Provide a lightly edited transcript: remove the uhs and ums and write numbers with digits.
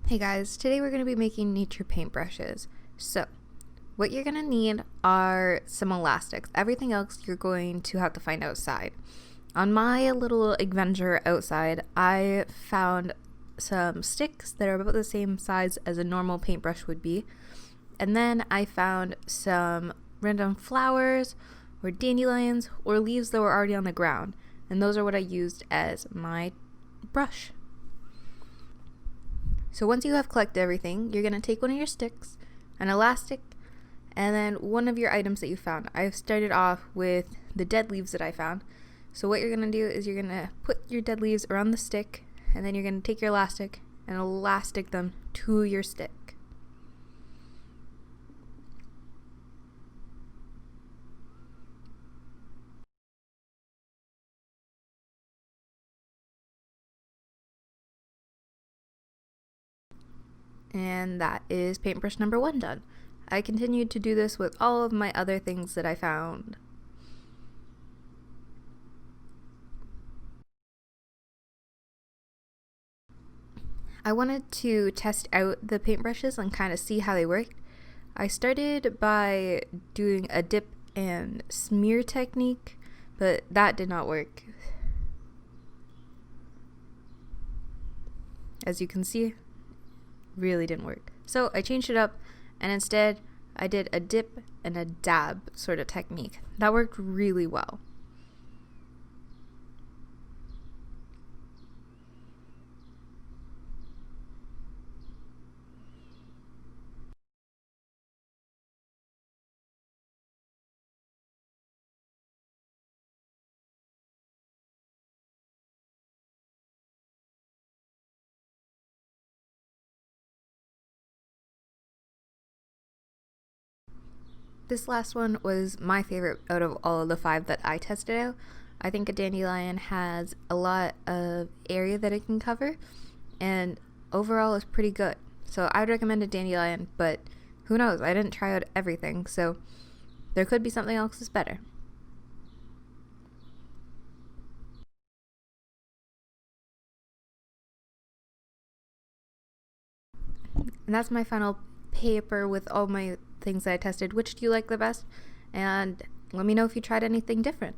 Hey guys, today we're going to be making nature paintbrushes. So, what you're going to need are some elastics. Everything else you're going to have to find outside. On my little adventure outside, I found some sticks that are about the same size as a normal paintbrush would be. And then I found some random flowers or dandelions or leaves that were already on the ground. And those are what I used as my brush. So once you have collected everything, you're going to take one of your sticks, an elastic, and then one of your items that you found. I've started off with the dead leaves that I found. So what you're going to do is you're going to put your dead leaves around the stick, and then you're going to take your elastic and elastic them to your stick. And that is paintbrush number 1 done. I continued to do this with all of my other things that I found. I wanted to test out the paintbrushes and kind of see how they worked. I started by doing a dip and smear technique, but that did not work. As you can see, really didn't work. So I changed it up, and instead I did a dip and a dab sort of technique. That worked really well. This last one was my favorite out of all of the 5 that I tested out. I think a dandelion has a lot of area that it can cover, and overall is pretty good. So I would recommend a dandelion, but who knows? I didn't try out everything, so there could be something else that's better. And that's my final paper with all my things that I tested. Which do you like the best? And let me know if you tried anything different.